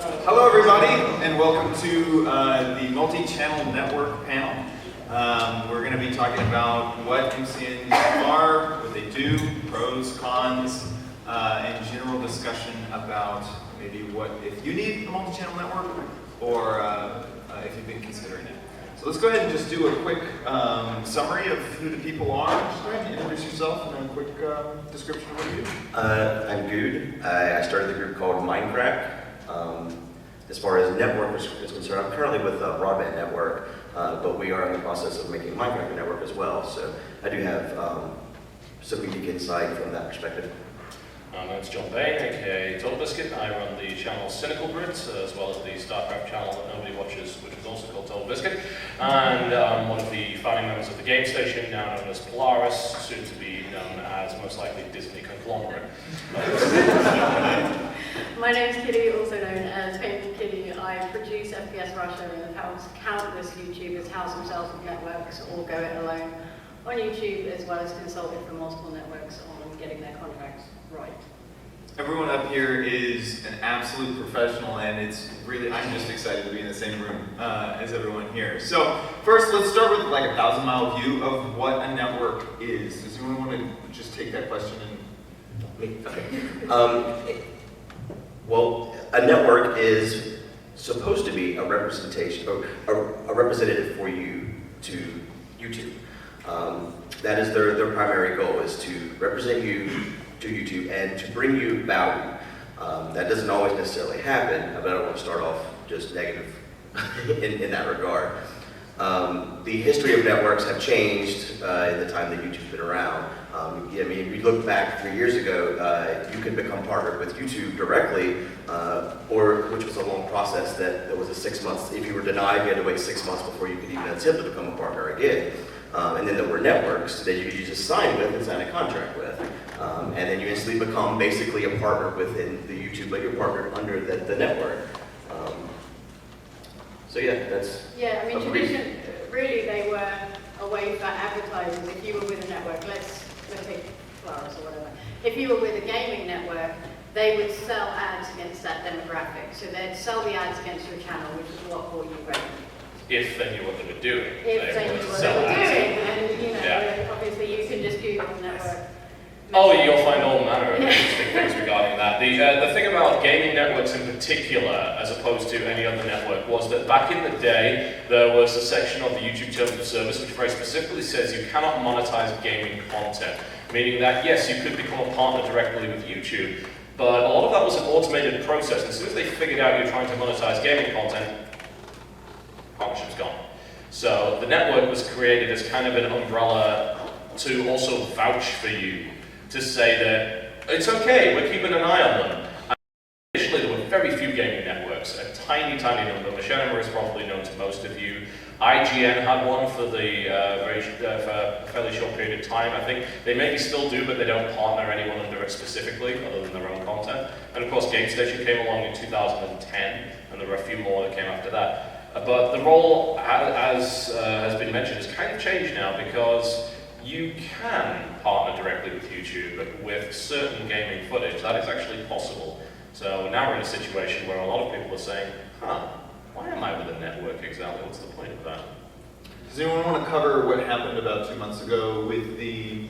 Hello everybody, and welcome to the multi-channel network panel. We're going to be talking about what MCNs are, what they do, pros, cons, and general discussion about maybe what if you need a multi-channel network or if you've been considering it. So let's go ahead and just do a quick summary of who the people are. Just go ahead and introduce yourself and then a quick description of what you do. I'm Guude. I started the group called Minecraft. As far as network is concerned, I'm currently with a broadband network, but we are in the process of making Minecraft a network as well. So I do have some unique insight from that perspective. My name's John Bain, aka Totalbiscuit. I run the channel Cynical Brits, as well as the StarCraft channel that nobody watches, which is also called Totalbiscuit. And I'm one of the founding members of the Game Station, now known as Polaris, soon to be known as most likely Disney Conglomerate. My name's Kitty, also known as PaintballKitty. I produce FPS Russia and have countless YouTubers house themselves with networks or go it alone on YouTube, as well as consulted for multiple networks on getting their contracts right. Everyone up here is an absolute professional, and it's really, I'm just excited to be in the same room as everyone here. So first, let's start with like a 1,000-mile view of what a network is. Does anyone want to just take that question and... Okay. Well, a network is supposed to be a representation, or a representative for you to YouTube. That is their primary goal, is to represent you to YouTube and to bring you value. That doesn't always necessarily happen, but I don't want to start off just negative in that regard. The history of networks have changed in the time that YouTube's been around. I mean, if you look back 3 years ago, you could become partnered with YouTube directly, which was a long process that was a 6 months. If you were denied, you had to wait 6 months before you could even attempt to become a partner again. And then there were networks that you just sign with and sign a contract with. And then you instantly become basically a partner within the YouTube, but you're partnered under the network. So yeah, that's... Yeah, I mean, really they were a way for advertisers. If you were with a network, let's take Polaris or whatever. If you were with a gaming network, they would sell ads against that demographic. So they'd sell the ads against your channel, which is what brought you revenue. If they knew what they were doing. If they knew what they were doing, and you know, obviously you can just Google the network. Oh, you'll find all manner of interesting things regarding that. The thing about gaming networks in particular, as opposed to any other network, was that back in the day, there was a section of the YouTube Terms of Service which very specifically says you cannot monetize gaming content, meaning that, yes, you could become a partner directly with YouTube, but a lot of that was an automated process. As soon as they figured out you're trying to monetize gaming content, partnership's gone. So the network was created as kind of an umbrella to also vouch for you, to say that it's okay, we're keeping an eye on them. And initially there were very few gaming networks, a tiny, tiny number. Machinima is probably known to most of you. IGN had one for for a fairly short period of time. I think they maybe still do, but they don't partner anyone under it specifically, other than their own content. And of course, GameStation came along in 2010, and there were a few more that came after that. But the role, as has been mentioned, has kind of changed now, because you can partner directly with YouTube with certain gaming footage. That is actually possible. So now we're in a situation where a lot of people are saying, why am I with a network exactly? What's the point of that? Does anyone want to cover what happened about 2 months ago with the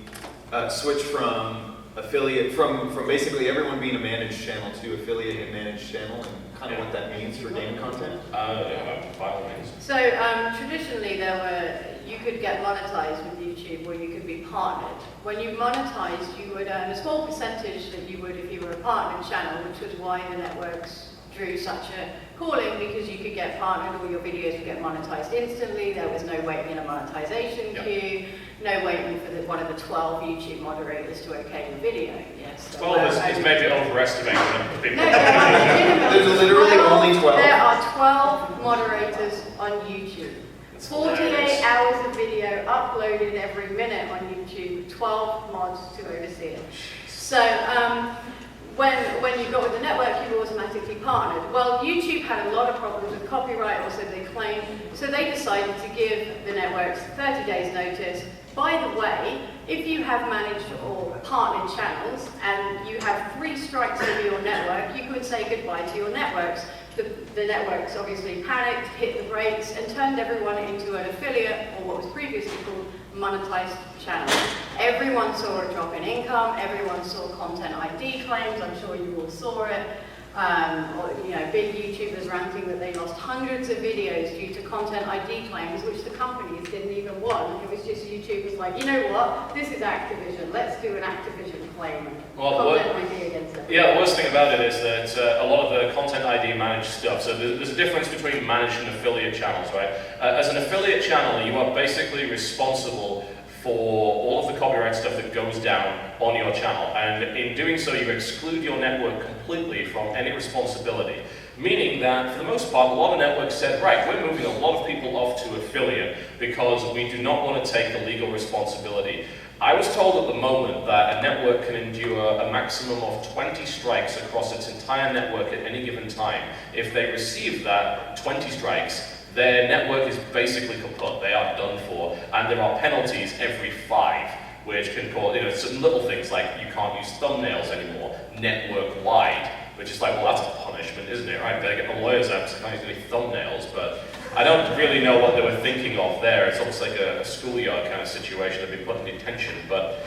switch from affiliate, from basically everyone being a managed channel to affiliate and managed channel, and kind of what that means for game content? Yeah, by all means. So traditionally you could get monetized with YouTube, or you could be partnered. When you monetized, you would earn a small percentage that you would if you were a partnered channel, which was why the networks drew such a calling, because you could get partnered, all your videos would get monetized instantly. There was no waiting in a monetization queue, no waiting for one of the 12 YouTube moderators to okay the video. Yes. 12 is maybe overestimating the people. No, There's literally only 12. There are 12 moderators on YouTube. 48 hours of video uploaded every minute on YouTube, 12 mods to oversee it. So when you got with the network, you were automatically partnered. Well, YouTube had a lot of problems with copyright, or so they claimed, so they decided to give the networks 30 days notice. By the way, if you have managed or partnered channels and you have 3 strikes over your network, you could say goodbye to your networks. the networks obviously panicked, hit the brakes, and turned everyone into an affiliate, or what was previously called monetized channel. Everyone saw a drop in income, everyone saw content ID claims, I'm sure you all saw it. Or, big YouTubers ranting that they lost hundreds of videos due to content ID claims, which the companies didn't even want. It was just YouTubers like, you know what, this is Activision, let's do an Activision claim. Content ID against it. Yeah, the worst thing about it is that a lot of the content ID managed stuff, so there's a difference between managed and affiliate channels, right? As an affiliate channel, you are basically responsible for all of the copyright stuff that goes down on your channel, and in doing so you exclude your network completely from any responsibility, meaning that for the most part a lot of networks said, right, we're moving a lot of people off to affiliate because we do not want to take the legal responsibility. I was told at the moment that a network can endure a maximum of 20 strikes across its entire network at any given time. If they receive that 20 strikes, their network is basically kaput, they are done for, and there are penalties every 5, which can cause, some little things like you can't use thumbnails anymore, network-wide, which is like, well, that's a punishment, isn't it, right? Better get the lawyers out because I can't use any thumbnails, but I don't really know what they were thinking of there. It's almost like a schoolyard kind of situation that they've been put in detention, but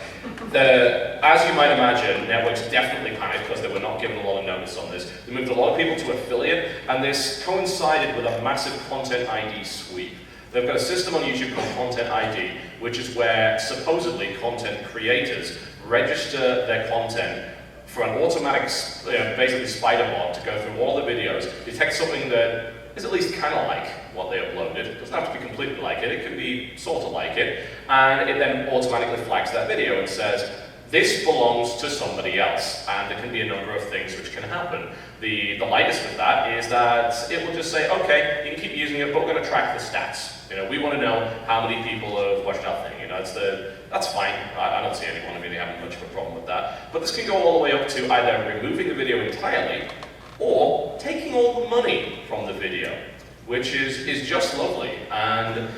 as you might imagine, networks definitely panicked because they were not given a lot of notice on this. They moved a lot of people to affiliate, and this coincided with a massive content ID sweep. They've got a system on YouTube called Content ID, which is where supposedly content creators register their content for an automatic, basically spider bot to go through all the videos, detect something that is at least kind of like what they uploaded. It doesn't have to be completely like it can be sort of like it, and it then automatically flags that video and says, this belongs to somebody else, and there can be a number of things which can happen. The lightest of that is that it will just say, okay, you can keep using it, but we're going to track the stats. We want to know how many people have watched our thing. That's fine. I don't see anyone really having much of a problem with that. But this can go all the way up to either removing the video entirely or taking all the money from the video, which is just lovely. And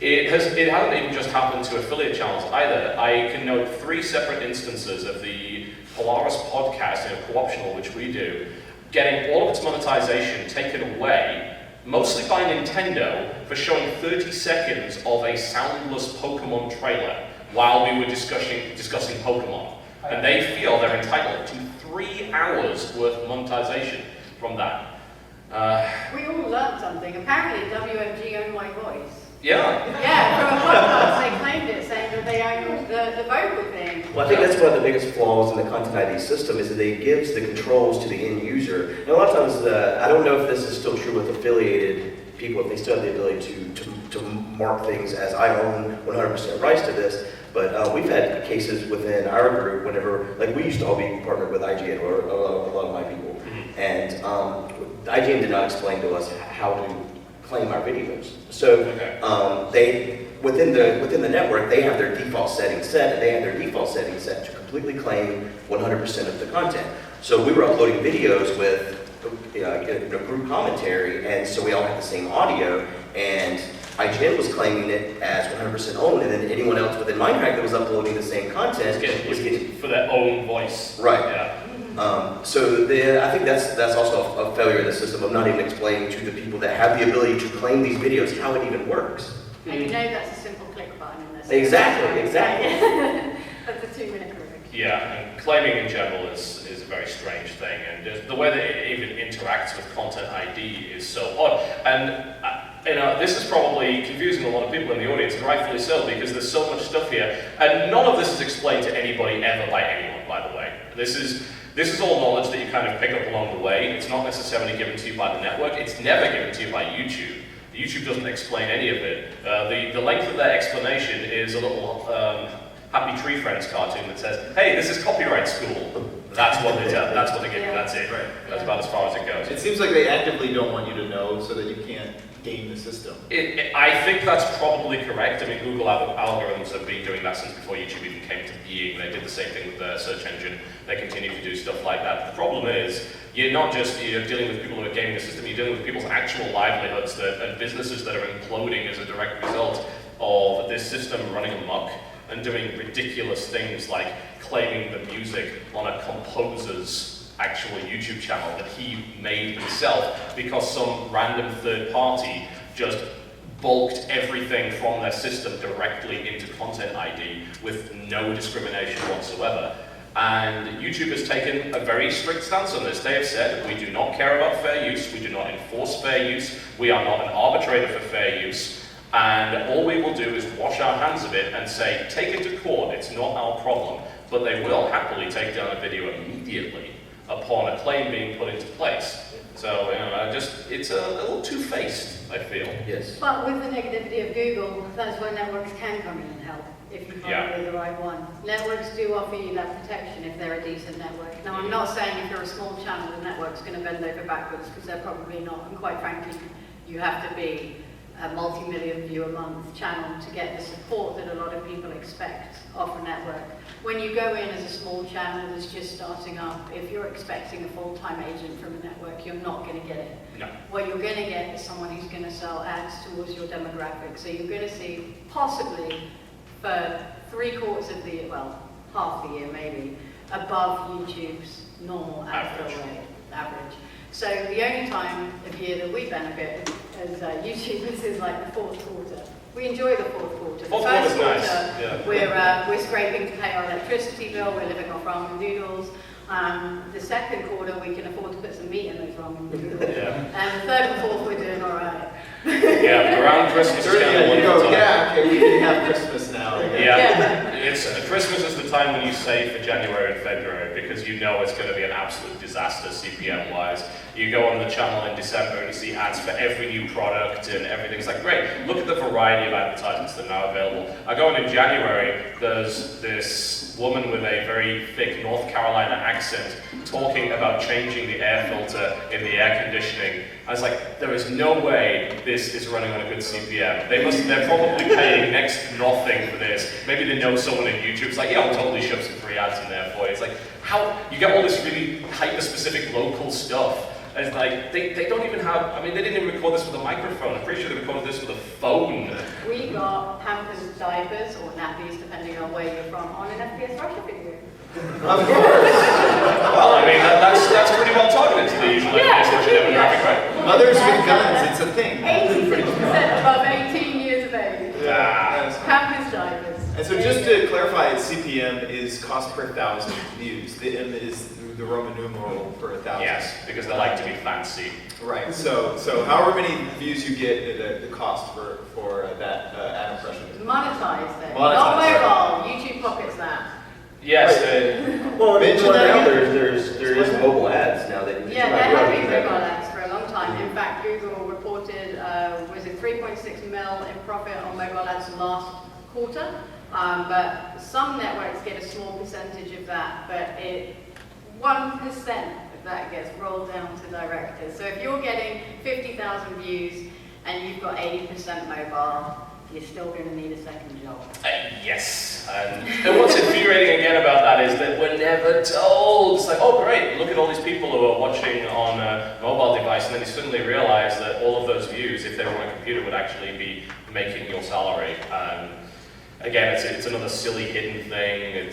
it hasn't even just happened to affiliate channels either. I can note 3 separate instances of the Polaris podcast, co-optional, which we do, getting all of its monetization taken away, mostly by Nintendo, for showing 30 seconds of a soundless Pokemon trailer while we were discussing Pokemon. And they feel they're entitled to 3 hours worth of monetization from that. We all learned something. Apparently WMG owned my voice. Yeah. Yeah, from a podcast they claimed it, saying that they owned the vocal thing. Well, I think that's one of the biggest flaws in the Content ID system is that it gives the controls to the end user. And a lot of times, I don't know if this is still true with affiliated people, if they still have the ability to mark things as I own 100% rights to this, but we've had cases within our group whenever, like we used to all be partnered with IGN, or a lot of my people, and IGN did not explain to us how to claim our videos. So they within the network, they have their default settings set, and they have their default settings set to completely claim 100% of the content. So we were uploading videos with group commentary, and so we all had the same audio, and IGN was claiming it as 100% owned, and then anyone else within Minecraft that was uploading the same content was getting for their own voice. Right. Yeah. I think that's also a failure of the system of not even explaining to the people that have the ability to claim these videos how it even works. And that's a simple click button in this. Exactly. That's a 2-minute correct. Yeah, and claiming in general is a very strange thing, and the way that it even interacts with Content ID is so odd. And this is probably confusing a lot of people in the audience, and rightfully so, because there's so much stuff here, and none of this is explained to anybody ever by anyone, by the way. This is all knowledge that you kind of pick up along the way. It's not necessarily given to you by the network. It's never given to you by YouTube. YouTube doesn't explain any of it. The length of their explanation is a little Happy Tree Friends cartoon that says, hey, this is copyright school. That's what they tell. That's what they give you. That's it. Right. That's about as far as it goes. It seems like they actively don't want you to know so that you can't game the system. I think that's probably correct. I mean, Google algorithms have been doing that since before YouTube even came to being. They did the same thing with their search engine. They continue to do stuff like that. The problem is, you're not just dealing with people who are gaming the system, you're dealing with people's actual livelihoods and businesses that are imploding as a direct result of this system running amok and doing ridiculous things like claiming the music on a composer's actual YouTube channel that he made himself because some random third party just bulked everything from their system directly into Content ID with no discrimination whatsoever. And YouTube has taken a very strict stance on this. They have said, we do not care about fair use, we do not enforce fair use, we are not an arbitrator for fair use, and all we will do is wash our hands of it and say, take it to court, it's not our problem. But they will happily take down a video immediately upon a claim being put into place. So, it's a little two-faced, I feel. Yes. But with the negativity of Google, that's where networks can come in and help, if you find the right one. Networks do offer you that protection if they're a decent network. Now, I'm not saying if you're a small channel, the network's going to bend over backwards, because they're probably not. And quite frankly, you have to be a multi-million view a month channel to get the support that a lot of people expect of a network. When you go in as a small channel that's just starting up, if you're expecting a full-time agent from a network, you're not going to get it. No. What you're going to get is someone who's going to sell ads towards your demographic. So you're going to see, possibly for 3/4 of the year, well, half the year maybe, above YouTube's normal average. So the only time of year that we benefit as YouTubers is like the 4th quarter. We enjoy the 4th quarter. The Fourth first quarter's quarter, nice. Yeah. we're scraping to pay our electricity bill, we're living off ramen noodles. The 2nd quarter, we can afford to put some meat in those ramen noodles. Yeah. And the 3rd and 4th, we're doing all right. Yeah, around Christmas is kind of wonderful time. Yeah, okay, we can have Christmas now. Yeah, Christmas is the time when you save for January and February because you know it's going to be an absolute disaster CPM-wise. You go on the channel in December and you see ads for every new product and everything's like, great, look at the variety of advertisements that are now available. I go in January, there's this woman with a very thick North Carolina accent talking about changing the air filter in the air conditioning. I was like, there is no way this is running on a good CPM. They're probably paying next to nothing for this. Maybe they know someone in YouTube. It's like, yeah, I'll totally shove some free ads in there for you. It's like, how, you get all this really hyper-specific local stuff. And it's like, they don't even have, I mean, they didn't even record this with a microphone. I'm pretty sure they recorded this with a phone. We got Pampers diapers, or nappies, depending on where you're from, on an FPS Russia video. Of course. Well, I mean, that's pretty well targeted to the usual demographic, right? Mothers with guns, it's a thing. 86% above 18 years of age. Yeah. Pampers diapers. And so just to clarify, CPM is cost per 1,000 views. The M is the Roman numeral for 1,000. Yes, because they like to be fancy. Right. So however many views you get, the cost for that ad impression. Monetize then. Monetize, Not mobile. YouTube pockets that. Yes, Well, Mention now that. there is mobile ads now that Yeah, there have been mobile ads for a long time. In fact, Google reported, was it 3.6 mil in profit on mobile ads last quarter? But some networks get a small percentage of that, but 1% of that gets rolled down to directors. So if you're getting 50,000 views and you've got 80% mobile, you're still going to need a second job. Yes. And what's infuriating again about that is that we're never told. It's like, oh great, look at all these people who are watching on a mobile device, and then you suddenly realize that all of those views, if they were on a computer, would actually be making your salary. Again, it's another silly hidden thing.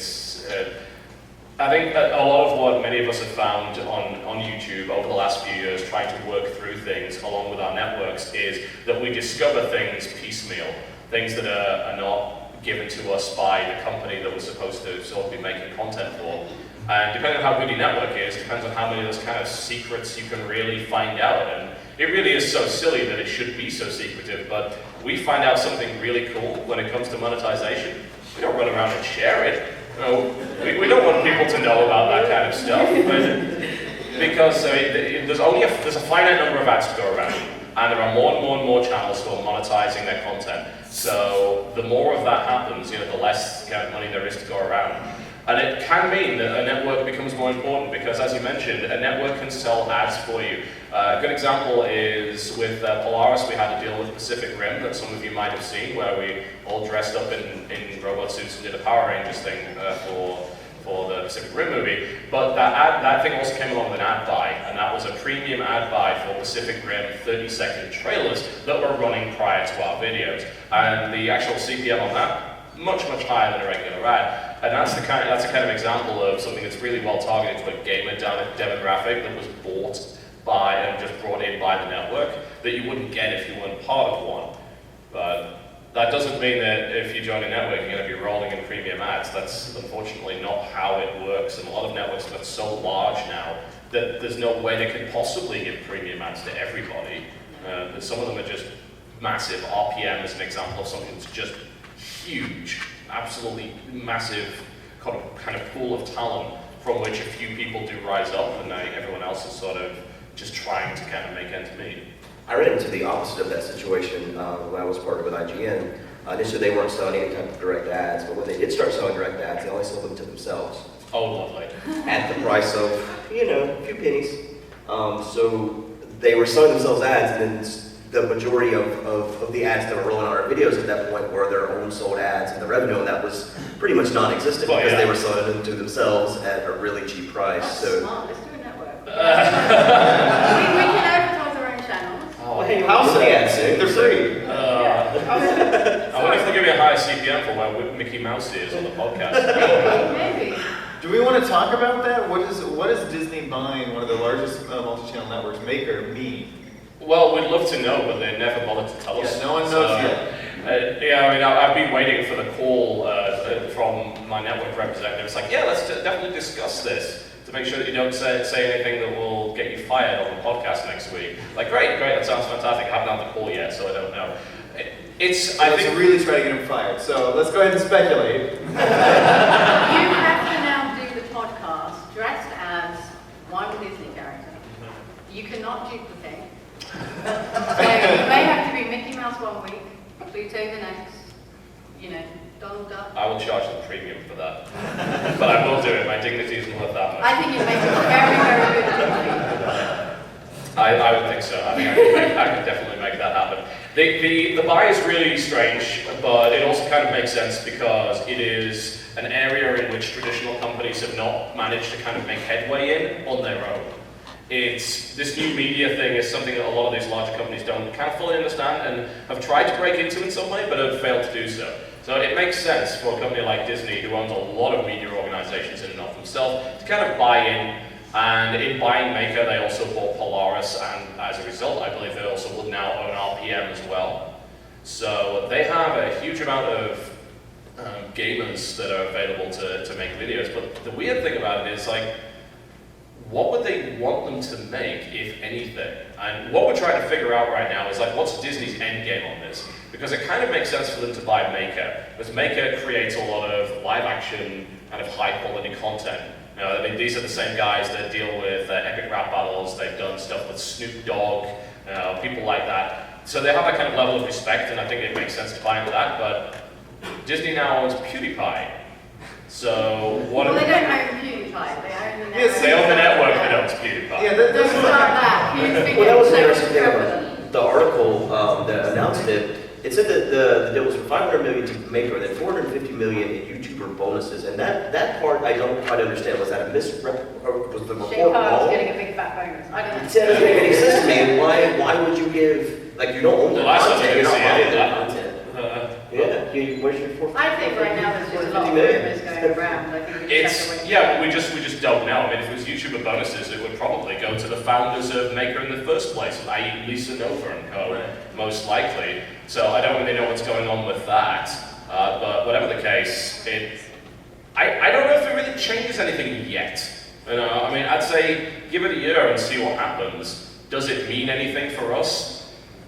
I think that a lot of what many of us have found on YouTube over the last few years trying to work through things along with our networks is that we discover things piecemeal, things that are not given to us by the company that we're supposed to sort of be making content for. And depending on how good your network is, depends on how many of those kind of secrets you can really find out. And it really is so silly that it should be so secretive, but we find out something really cool when it comes to monetization. We don't run around and share it. No, we don't want people to know about that kind of stuff, because there's a finite number of ads to go around, and there are more and more and more channels who are monetizing their content. So the more of that happens, the less kind of money there is to go around. And it can mean that a network becomes more important because, as you mentioned, a network can sell ads for you. A good example is with Polaris. We had to deal with Pacific Rim that some of you might have seen, where we all dressed up in robot suits and did a Power Rangers thing for the Pacific Rim movie. But that thing also came along with an ad buy, and that was a premium ad buy for Pacific Rim 30-second trailers that were running prior to our videos. And the actual CPM on that, much, much higher than a regular ad. And that's the kind of example of something that's really well targeted to a gamer demographic that was bought by and just brought in by the network that you wouldn't get if you weren't part of one. But that doesn't mean that if you join a network, you're going to be rolling in premium ads. That's unfortunately not how it works. And a lot of networks are so large now that there's no way they could possibly give premium ads to everybody. Some of them are just massive. RPM is an example of something that's just huge, absolutely massive kind of pool of talent from which a few people do rise up, and everyone else is sort of just trying to kind of make ends meet. I ran into the opposite of that situation when I was partnered with IGN. Initially, they weren't selling any type of direct ads, but when they did start selling direct ads, they only sold them to themselves. Oh, lovely. At the price of, a few pennies. So they were selling themselves ads, and then the majority of the ads that were rolling on our videos at that point were their own sold ads, and the revenue on that was pretty much non-existent because they were selling them to themselves at a really cheap price. That's smart. Let's do a network. we can advertise our own channels. Oh, hey, house ads, they're free. I wonder if they'll give me a higher CPM for where Mickey Mouse is on the podcast. Maybe. Do we want to talk about that? What does Disney buying one of the largest multi-channel networks, Maker, mean? Well, we'd love to know, but they never bothered to tell us. Yeah, no one knows yet. I've been waiting for the call from my network representative. It's like, yeah, let's definitely discuss this to make sure that you don't say anything that will get you fired on the podcast next week. Like, great, that sounds fantastic. I haven't had the call yet, so I don't know. Let's really try to get him fired. So let's go ahead and speculate. You have to now do the podcast dressed as one Disney character. You cannot duplicate. So you may have to be Mickey Mouse one week, Pluto the next, Donald Duck. I will charge the premium for that. But I will do it. My dignity isn't worth that much. I think you'd make a very, very good Disney. I would think so. I think I could definitely make that happen. The buy is really strange, but it also kind of makes sense because it is an area in which traditional companies have not managed to kind of make headway in on their own. This new media thing is something that a lot of these larger companies don't kind of fully understand and have tried to break into in some way, but have failed to do so. So it makes sense for a company like Disney, who owns a lot of media organizations in and of themselves, to kind of buy in. And in buying Maker, they also bought Polaris, and as a result, I believe they also will now own RPM as well. So they have a huge amount of gamers that are available to make videos. But the weird thing about it is, what would they want them to make, if anything? And what we're trying to figure out right now is what's Disney's end game on this? Because it kind of makes sense for them to buy Maker, because Maker creates a lot of live action, kind of high quality content. These are the same guys that deal with epic rap battles. They've done stuff with Snoop Dogg, people like that. So they have that kind of level of respect, and I think it makes sense to buy into that. But Disney now owns PewDiePie. So what? Well, they don't own PewDiePie. They own the network. Yes, they own the network that owns PewDiePie. Yeah, Don't start that. Well, that was an interesting thing about the article that announced it. It said that the deal was for $500 million to Maker and then $450 million in YouTuber bonuses. And that part I don't quite understand. Was that a misrep, or was the report wrong? getting a big fat bonus. I don't know. It doesn't make any sense to me. Why would you give, you don't own the content, you're not buying the content. Where's your $450 million? I think right now there's just a lot of rumors going around. I think we just don't know. I mean, if it was YouTuber bonuses, it would probably go to the founders of Maker in the first place, i.e. Lisa Nova and co, most likely. So I don't really know what's going on with that. But whatever the case, I don't know if it really changes anything yet. I'd say give it a year and see what happens. Does it mean anything for us?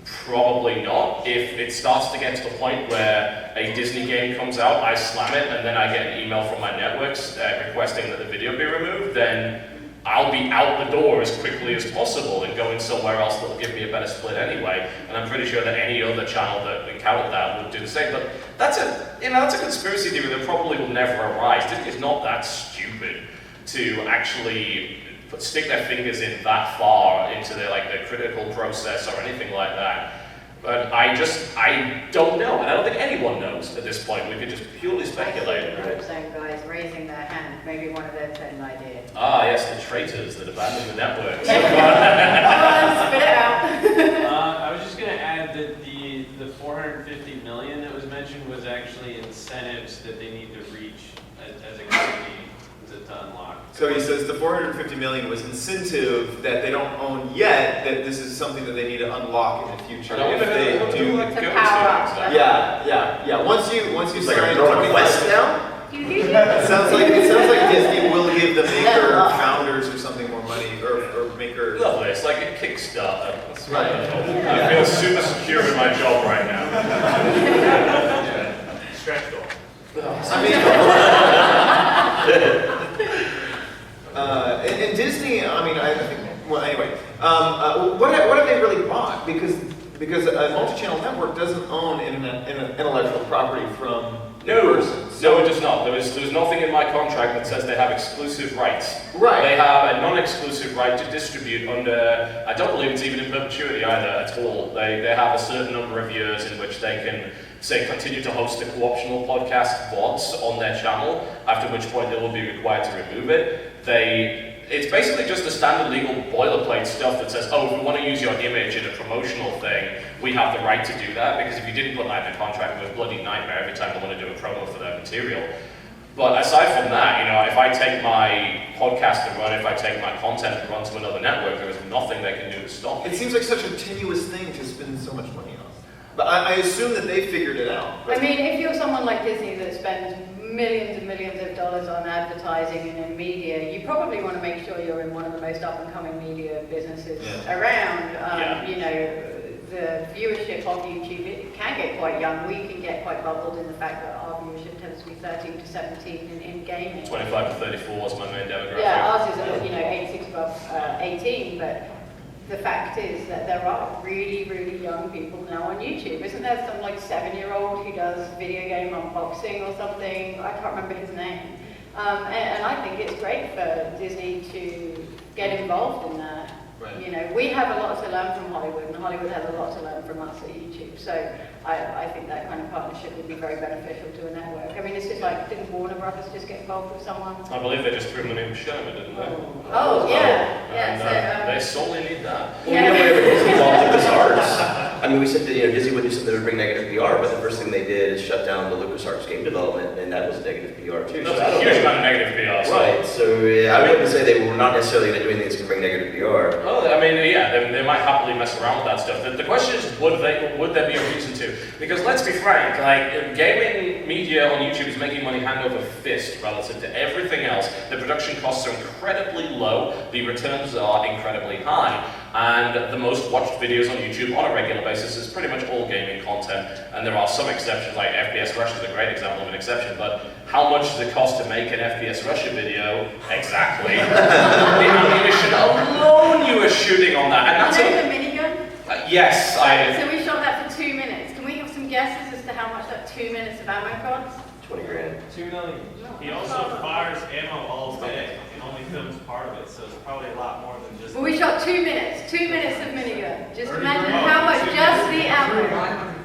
Probably not. If it starts to get to the point where a Disney game comes out, I slam it, and then I get an email from my networks requesting that the video be removed, then I'll be out the door as quickly as possible and going somewhere else that will give me a better split anyway. And I'm pretty sure that any other channel that encountered that would do the same. But that's a conspiracy theory that probably will never arise. Disney's not that stupid to actually stick their fingers in that far into the critical process or anything like that. But I don't know, and I don't think anyone knows at this point. We could just purely speculate. I see some guys raising their hand, maybe one of them had an idea. Ah, yes, the traitors that abandoned the network. Spit it out. I was just going to add that the $450 million that was mentioned was actually incentives that they need to reach as So he says the 450 million was incentive that they don't own yet, that this is something that they need to unlock in the future. If they do, like To go power up. to. yeah. Once you It's like, are sign you on a 25 quest now? it sounds like Disney will give the maker founders or something more money, or maker. Lovely. It's like a Kickstarter. That's Right. I feel super secure in my job right now. Stretch goal. I mean, and Disney. I mean, I think. Well, anyway, what have they really bought? Because a multi-channel network doesn't own intellectual property from No, persons. no, it does not. There is nothing in my contract that says they have exclusive rights. Right. They have a non-exclusive right to distribute under, I don't believe it's even in perpetuity either at all. They have a certain number of years in which they can, say, continue to host the co-optional podcast VODs on their channel, after which point they will be required to remove it. It's basically just the standard legal boilerplate stuff that says, oh, if we want to use your image in a promotional thing, we have the right to do that, because if you didn't put that in the contract, it was a bloody nightmare every time they want to do a promo for their material. But aside from that, if I take my podcast to run, if I take my content to run to another network, there is nothing they can do to stop It me. seems like such a tenuous thing to spend so much money on. But I assume that they figured it out. I mean, if you're someone like Disney that spends millions and millions of dollars on advertising and in media, you probably want to make sure you're in one of the most up-and-coming media businesses around. The viewership of YouTube, it can get quite young. We can get quite bubbled in the fact that our viewership tends to be 13 to 17 in gaming. 25 to 34 is my main demographic. Yeah, ours is 86 above 18, but the fact is that there are really, really young people now on YouTube. Isn't there some like 7-year-old who does video game unboxing or something? I can't remember his name. And I think it's great for Disney to get involved in that. Right. We have a lot to learn from Hollywood, and Hollywood has a lot to learn from us at YouTube. So I think that kind of partnership would be very beneficial to a network. I mean, it's just like, didn't Warner Brothers just get involved with someone? I believe they just threw money in Sherman, didn't they? Oh, yeah. And they solely need that. Well, whenever Disney bought LucasArts, I mean, we said that Disney would do something that would bring negative PR, but the first thing they did is shut down the LucasArts game development, and that was negative PR too. That's So I a don't huge know. amount of negative PR. So. Right, so I wouldn't say they were not necessarily going to do anything that's going to bring negative PR. Well, I mean, yeah, they might happily mess around with that stuff. The question is, would there be a reason to? Because let's be frank, like, gaming media on YouTube is making money hand over fist relative to everything else. The production costs are incredibly low, the returns are incredibly high, and the most watched videos on YouTube on a regular basis is pretty much all gaming content, and there are some exceptions, like FPS Russia is a great example of an exception, but how much does it cost to make an FPS Russia video? Exactly. The ammunition alone you were shooting on that, and that's the minigun? yes, So we shot that for 2 minutes. Can we have some guesses as to how much that 2 minutes of ammo costs? 20 grand. $2 million. He also fires ammo all day and only films part of it, so it's probably a lot more than just. Well, we shot 2 minutes. 2 minutes of minigun. Just 30 imagine grand. how much just the ammo.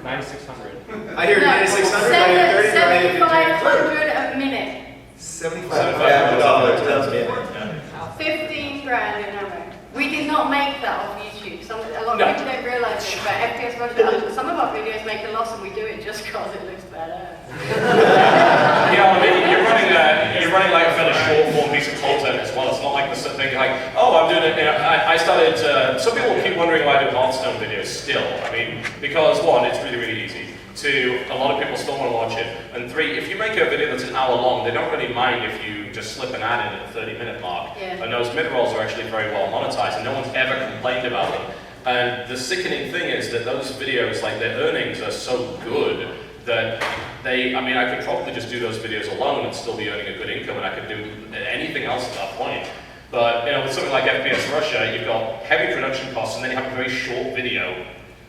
9,600. I hear 9,600. I hear 30. 7,500 a minute. $7,500. 15 grand in ammo. We did not make that on YouTube. A lot No. of people don't realise it, but FPS Russia, some of our videos make a loss and we do it just because it looks better. Yeah, I mean, you're running like a fairly short form piece of content as well. It's not like the thing like, oh, I'm doing it. I started. Some people keep wondering why I do Hearthstone videos still. I mean, because one, it's really, really easy. Two, a lot of people still want to watch it. And three, if you make a video that's an hour long, they don't really mind if you just slip an ad in at the 30-minute mark. Yeah. And those mid-rolls are actually very well monetized, and no one's ever complained about them. And the sickening thing is that those videos, like their earnings are so good that I could probably just do those videos alone and still be earning a good income, and I could do anything else at that point. But with something like FPS Russia, you've got heavy production costs, and then you have a very short video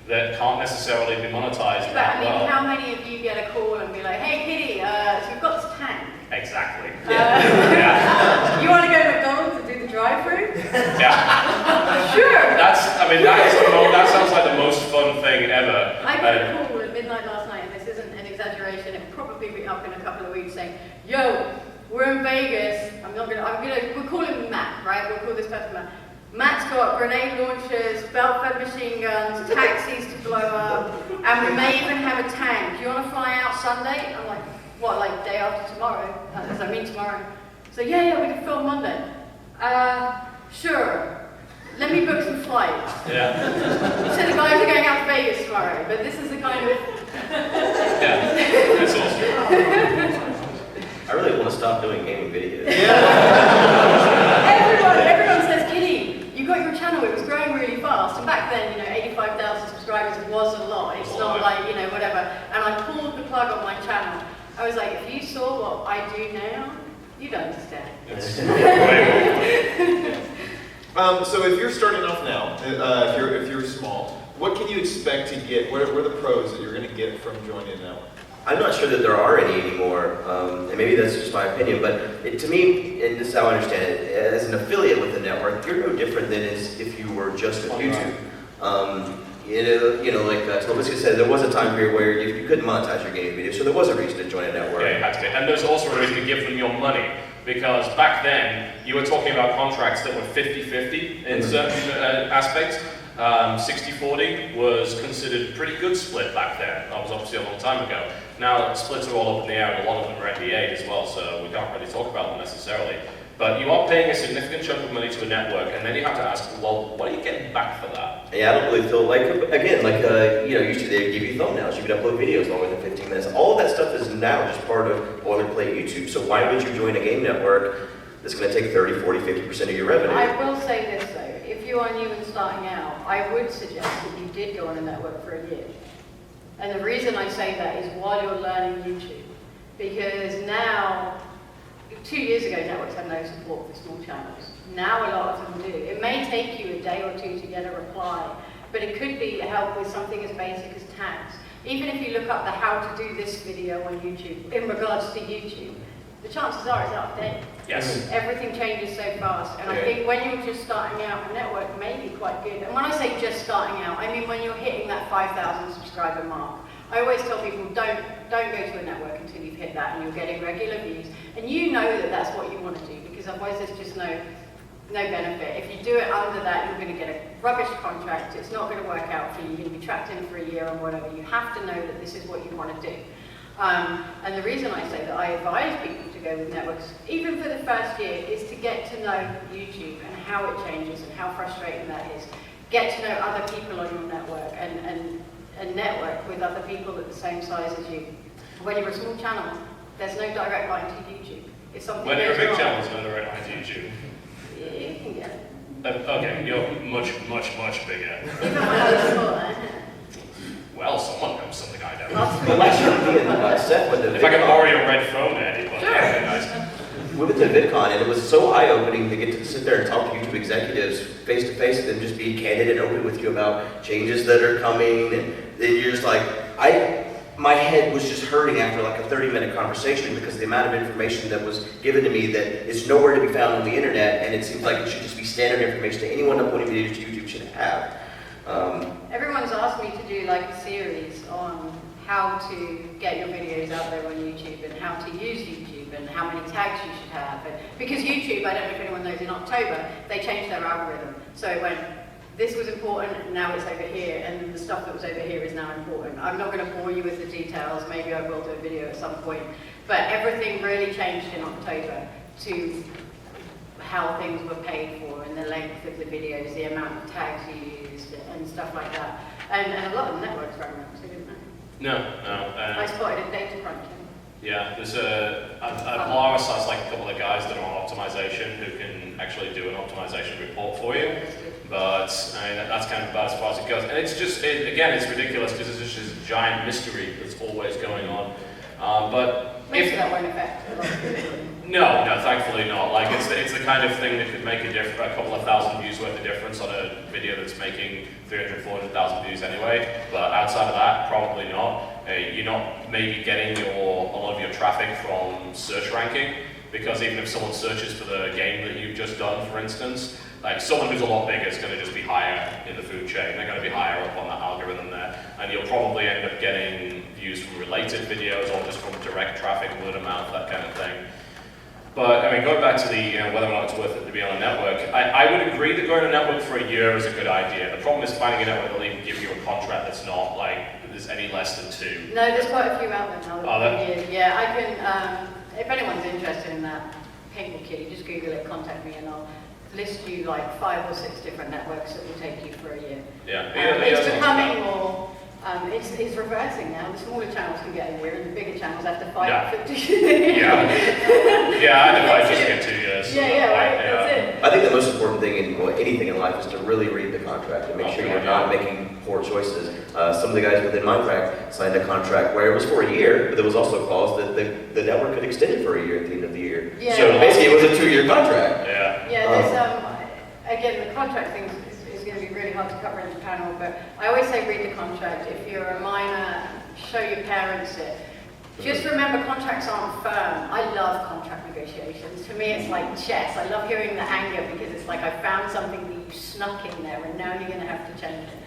that can't necessarily be monetized But that I mean, well. how many of you get a call and be like, hey Kitty, so we've got this tank. Exactly. Yeah. You want to go to McDonald's and do the drive-through? Yeah. Sure. That sounds like the most fun thing ever. I got a call at midnight last night, and this isn't an exaggeration. It'll probably be up in a couple of weeks, saying, "Yo, we're in Vegas. We'll call him Matt, right? We'll call this person Matt. Matt's got grenade launchers, belt-fed machine guns, taxis to blow up, and we may even have a tank. Do you want to fly out Sunday?" I'm like, "What, like day after tomorrow?" Does that mean tomorrow? So yeah, we can film Monday. Sure. Let me book some flights. Yeah. So the guys are going out to Vegas tomorrow, but this is the kind of... Yeah, that's awesome. I really want to stop doing gaming videos. Everyone says, Kitty, you got your channel, it was growing really fast. And back then, 85,000 subscribers was a lot. It's not like, whatever. And I pulled the plug on my channel. I was like, if you saw what I do now, you'd understand. So if you're starting off now, if you're small, what can you expect to get? What are the pros that you're going to get from joining a network? I'm not sure that there are any anymore, and maybe that's just my opinion, but to me, and this is how I understand it, as an affiliate with the network, you're no different than if you were just with YouTube. Like Totalbiscuit said, there was a time period where you couldn't monetize your gaming videos, so there was a reason to join a network. Yeah, you had to be. And there's also a reason to give them your money, because back then, you were talking about contracts that were 50-50 in certain aspects. 60-40 was considered a pretty good split back then. That was obviously a long time ago. Now splits are all up in the air, and a lot of them are NDA'd as well, so we can't really talk about them necessarily. But you are paying a significant chunk of money to a network, and then you have to ask, well, what are you getting back for that? Yeah, I don't really feel like, again, usually they give you thumbnails, you can upload videos longer than 15 minutes. All of that stuff is now just part of boilerplate YouTube. So why would you join a game network that's going to take 30, 40, 50% of your revenue? I will say this though, if you are new and starting out, I would suggest that you did go on a network for a year. And the reason I say that is while you're learning YouTube. Because now, 2 years ago, networks had no support for small channels. Now a lot of them do. It may take you a day or two to get a reply, but it could be help with something as basic as tags. Even if you look up the how to do this video on YouTube, in regards to YouTube, the chances are it's out of date. Yes. Everything changes so fast, and I think when you're just starting out, a network may be quite good. And when I say just starting out, I mean when you're hitting that 5,000 subscriber mark. I always tell people, don't go to a network until you've hit that and you're getting regular views. And you know that that's what you want to do, because otherwise there's just no benefit. If you do it under that, you're going to get a rubbish contract. It's not going to work out for you. You're going to be trapped in for a year or whatever. You have to know that this is what you want to do. And the reason I say that I advise people to go with networks, even for the first year, is to get to know YouTube and how it changes and how frustrating that is. Get to know other people on your network and network with other people at the same size as you. When you're a small channel, there's no direct line to YouTube. If something When you're a goes big wrong, channel, there's no direct line to YouTube. you can get it. Okay, you're much, much, much bigger. Even when I was smaller. Well, someone knows something I don't. Well, last year, me and Seth went to If I can VidCon. borrow your red phone, Eddie, but Sure. that'd be nice. We went to VidCon, and it was so eye-opening to get to sit there and talk to YouTube executives face-to-face and then just be candid and open with you about changes that are coming, and then you're just like, my head was just hurting after like a 30-minute conversation because the amount of information that was given to me that is nowhere to be found on the internet, and it seems like it should just be standard information that anyone uploading videos to YouTube should have. Everyone's asked me to do like a series on how to get your videos out there on YouTube and how to use YouTube and how many tags you should have. And because YouTube, I don't know if anyone knows, in October, they changed their algorithm. So it went, this was important, now it's over here, and the stuff that was over here is now important. I'm not going to bore you with the details, maybe I will do a video at some point, but everything really changed in October to how things were paid for and the length of the videos, the amount of tags you used and stuff like that. And a lot of the networks ran around, so I didn't know. No. I spotted a data crunch. Yeah, there's at Polaris has like a couple of guys that are on optimization who can actually do an optimization report for you. But I mean, that's kind of about as far as it goes. And it's just, again, it's ridiculous because it's just this giant mystery that's always going on. But Most of that won't affect a lot of people. No, thankfully not. Like it's the kind of thing that could make a couple of thousand views worth of difference on a video that's making 300, 400,000 views anyway. But outside of that, probably not. You're not maybe getting a lot of your traffic from search ranking, because even if someone searches for the game that you've just done, for instance, like someone who's a lot bigger is going to just be higher in the food chain. They're going to be higher up on that algorithm there, and you'll probably end up getting views from related videos or just from direct traffic, word of mouth, that kind of thing. But I mean, going back to the whether or not it's worth it to be on a network, I would agree that going to a network for a year is a good idea. The problem is finding a network that'll even give you a contract that's not like there's any less than 2. No, there's quite a few out there now. Are there? Yeah, I can, if anyone's interested in that, PaintballKitty, just Google it, contact me, and I'll list you like 5 or 6 different networks that will take you for a year. Yeah. It's becoming more, it's reversing now. The smaller channels can get a year, and the bigger channels have to fight Yeah. for 2 Yeah. Yeah, I just get 2 years. Yeah, right, that's it. I think the most important thing in anything in life is to really read the contract and make sure you're not making poor choices. Some of the guys within Minecraft signed a contract where it was for a year, but there was also a clause that the network could extend it for a year at the end of the year. Yeah. So basically it was a 2-year contract. Yeah. Yeah, there's, again, the contract thing is going to be really hard to cover in the panel, but I always say read the contract. If you're a minor, show your parents it. Just remember, contracts aren't firm. I love contract negotiations. To me, it's like chess. I love hearing the anger because it's like I found something that you snuck in there and now you're going to have to change it.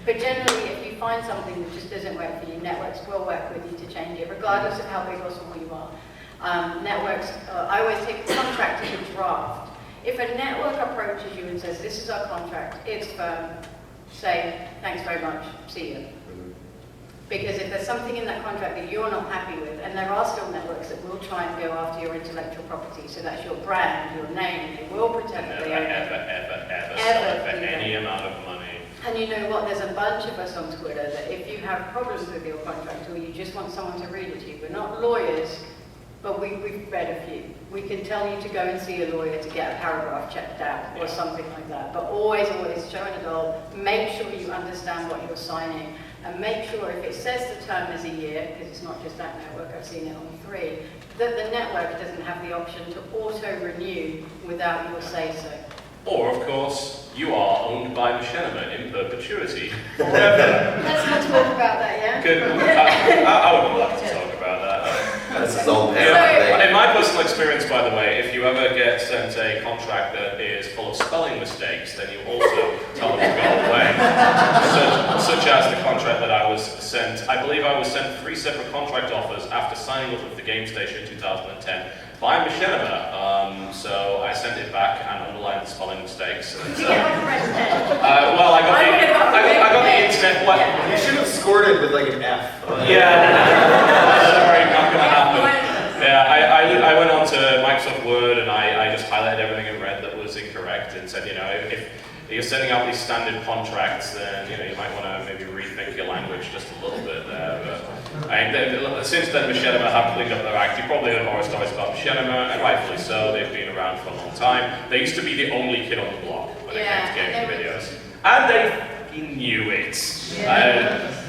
But generally, if you find something that just doesn't work for you, networks will work with you to change it, regardless of how big or small you are. Networks, I always take the contract as a draft. If a network approaches you and says, this is our contract, it's firm, say, thanks very much, see you. Because if there's something in that contract that you're not happy with, and there are still networks that will try and go after your intellectual property, so that's your brand, your name, they will pretend that they own it. Ever sell it for do any that. amount of money. And you know what, there's a bunch of us on Twitter that if you have problems with your contract or you just want someone to read it to you, we're not lawyers, but we've read a few. We can tell you to go and see a lawyer to get a paragraph checked out or something like that. But always show an adult, make sure you understand what you're signing, and make sure if it says the term is a year, because it's not just that network, I've seen it on 3, that the network doesn't have the option to auto-renew without your say-so. Or, of course, you are owned by Machinima in perpetuity forever. Let's not talk about that, yeah? Good. I would love to talk about that. This is all Yeah. In my personal experience, by the way, if you ever get sent a contract that is full of spelling mistakes, then you also tell them to go away. Such as the contract that I was sent, I believe I was sent 3 separate contract offers after signing up with the Game Station in 2010 by Machinima. So I sent it back and underlined the spelling mistakes. And, Did you get like a red pen? well, I got the internet. What? You should have scored it with like an F. Yeah. Sorry, not gonna happen. Yeah, I went on to Microsoft Word and I just highlighted everything in red that was incorrect and said, if you're sending out these standard contracts, then you might want to maybe rethink your language just a little bit there. But since then, Machinima have cleaned up their act. You probably heard horror stories about Machinima, and rightfully so. They've been around for a long time. They used to be the only kid on the block when it came to gaming videos, and they fucking knew it.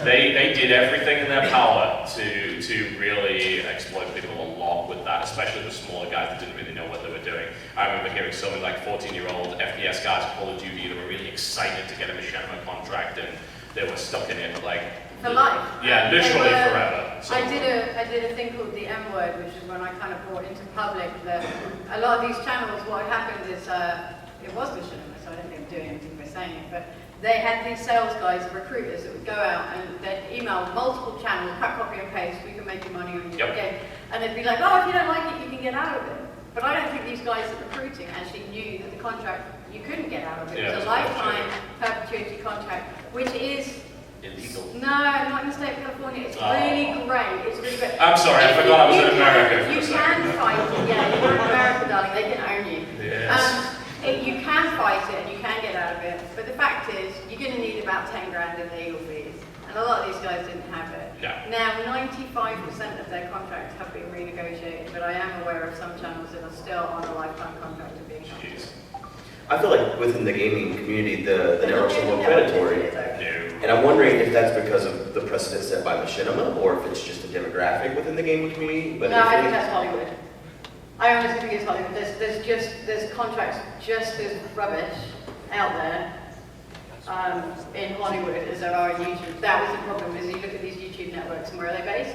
They did everything in their power to really exploit people a lot with that, especially the smaller guys that didn't really know what they were doing. I remember hearing so many like 14-year-old FPS guys at Call of Duty that were really excited to get a Machinima contract, and they were stuck in it like For life. yeah, literally forever. So. I did a thing called the M word, which is when I kind of brought into public that a lot of these channels, what happened is, it was Machinima, so I don't think I'm doing anything by saying it, but they had these sales guys, recruiters, that would go out and they'd email multiple channels, cut, copy and paste, we can make you money on your game. And they'd be like, oh, if you don't like it, you can get out of it. But I don't think these guys at recruiting actually knew that the contract, you couldn't get out of it. It was a lifetime perpetuity contract, which is illegal. No, not in the state of California. It's really great. It's really great. I'm sorry, I forgot I was in America for a You second. can fight it. Yeah, you're in America, darling. They can own you. Yes. You can fight it and you can get out of it. But the fact is, you're going to need about 10 grand in legal fees. And a lot of these guys didn't have it. Yeah. Now, 95% of their contracts have been renegotiated, but I am aware of some channels that are still on a lifetime contract of being held. Jeez. I feel like within the gaming community, the networks are more predatory. No. And I'm wondering if that's because of the precedent set by Machinima, or if it's just a demographic within the gaming community. But No, I think that's Hollywood. I honestly think it's Hollywood. There's contracts just as rubbish out there in Hollywood as there are in YouTube. That was the problem, is you look at these YouTube networks and where are they based?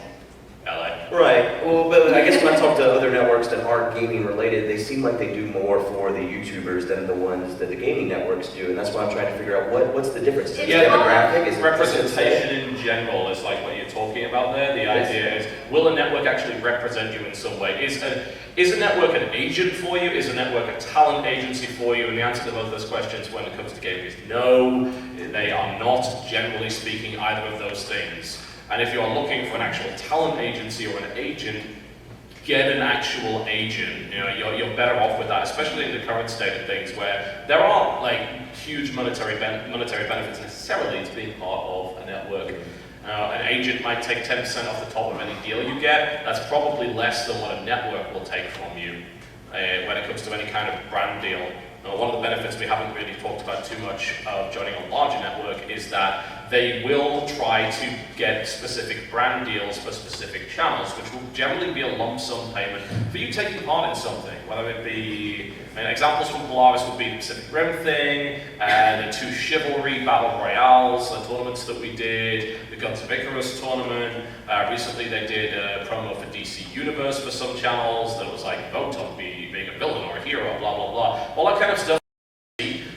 LA. Right. Well, but I guess when I talk to other networks that aren't gaming related, they seem like they do more for the YouTubers than the ones that the gaming networks do, and that's why I'm trying to figure out what's the difference. Is it demographic? Is it Representation in general is like what you're talking about there. The idea is, will a network actually represent you in some way? Is a network an agent for you? Is a network a talent agency for you? And the answer to both those questions when it comes to gaming is no, they are not, generally speaking, either of those things. And if you're looking for an actual talent agency or an agent, get an actual agent. You're better off with that, especially in the current state of things where there aren't like huge monetary benefits necessarily to being part of a network. An agent might take 10% off the top of any deal you get. That's probably less than what a network will take from you when it comes to any kind of brand deal. One of the benefits we haven't really talked about too much of joining a larger network is that they will try to get specific brand deals for specific channels, which will generally be a lump sum payment for you taking part in something, whether it be, examples from Polaris would be the Pacific Rim thing, the 2 Chivalry Battle Royales, the tournaments that we did, the Guns of Icarus tournament. Recently they did a promo for DC Universe for some channels that was like, vote on being a villain or a hero, blah, blah, blah. All that kind of stuff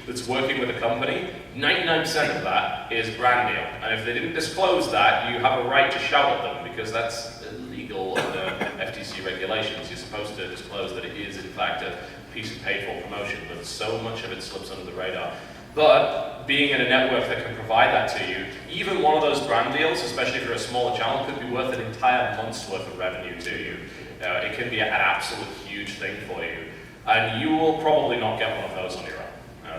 that's working with a company, 99% of that is brand deal. And if they didn't disclose that, you have a right to shout at them because that's illegal under FTC regulations. You're supposed to disclose that it is in fact a piece of paid for promotion, but so much of it slips under the radar. But being in a network that can provide that to you, even one of those brand deals, especially if you're a smaller channel, could be worth an entire month's worth of revenue to you. It can be an absolute huge thing for you. And you will probably not get one of those on your own.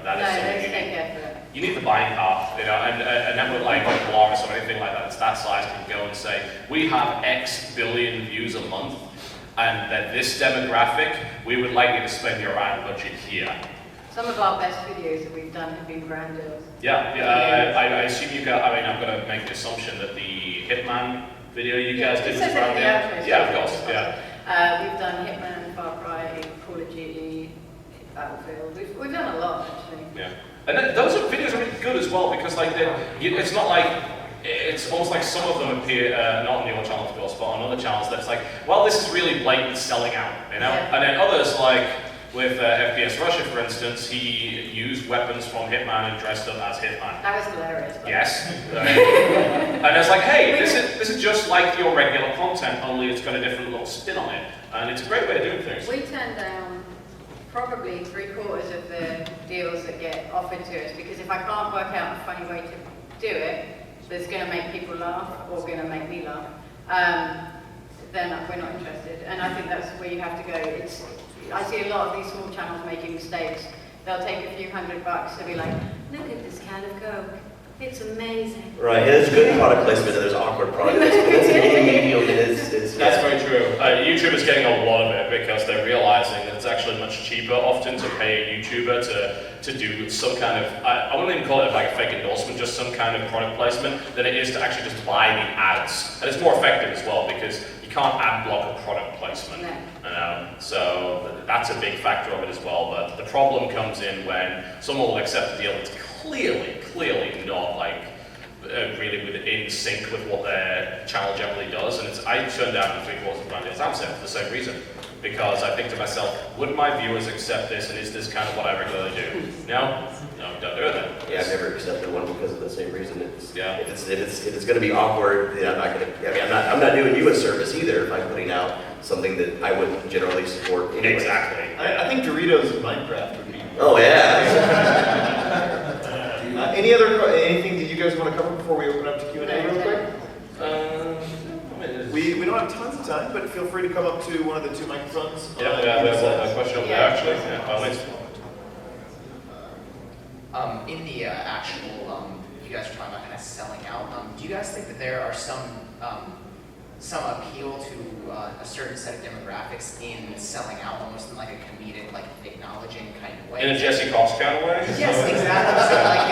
That is something you need the buying power, and a network like Polaris or anything like that that's that size can go and say, we have X billion views a month, and that this demographic, we would like you to spend your ad budget here. Some of our best videos that we've done have been brand deals. I assume you got, I'm going to make the assumption that the Hitman video you guys did was brand deal. Yeah, of course, we've done Hitman, Far Cry, Call of Duty, Battlefield. We've done a lot actually. Yeah, and then those videos are really good as well because like it's not like it's almost like some of them appear not on your channel of course, but on other channels that's like, well, this is really blatant selling out, Yeah. And then others like with FPS Russia, for instance, he used weapons from Hitman and dressed up as Hitman. That was hilarious. Yes. And it's like, hey, this is just like your regular content, only it's got a different little spin on it, and it's a great way of doing things. We turned down probably 3/4 of the deals that get offered to us because if I can't work out a funny way to do it that's going to make people laugh or going to make me laugh, then we're not interested. And I think that's where you have to go. I see a lot of these small channels making mistakes. They'll take a few $100 and be like, look at this can of Coke. It's amazing. Right, and there's good product placement and there's awkward product placement. That's very true. YouTube is getting a lot of it because they're realizing that it's actually much cheaper often to pay a YouTuber to do some kind of, I wouldn't even call it like a fake endorsement, just some kind of product placement, than it is to actually just buy the ads. And it's more effective as well because you can't ad block a product placement. No. So that's a big factor of it as well. But the problem comes in when someone will accept a deal that's clearly not like really in sync with what their channel generally does, and I turned down 3/4 of brand deals. I'm saying for the same reason, because I think to myself, would my viewers accept this, and is this kind of what I regularly do? No, don't do it then. Yeah, I've never accepted one because of the same reason. If it's Yeah. going to be awkward, then I'm not going to. I mean, I'm not doing you a service either if I'm putting out something that I wouldn't generally support anyway. Exactly. I think Doritos and Minecraft would be. Oh yeah. Anything that you guys want to cover before we open up to Q&A real quick? We don't have tons of time, but feel free to come up to one of the 2 microphones. We have a question over there actually. Yeah, by all means. In the actual, you guys were talking about kind of selling out. Do you guys think that there are some appeal to a certain set of demographics in selling out, almost in like a comedic, like acknowledging kind of way? In a Jesse Cox kind of way? Yes, exactly. So like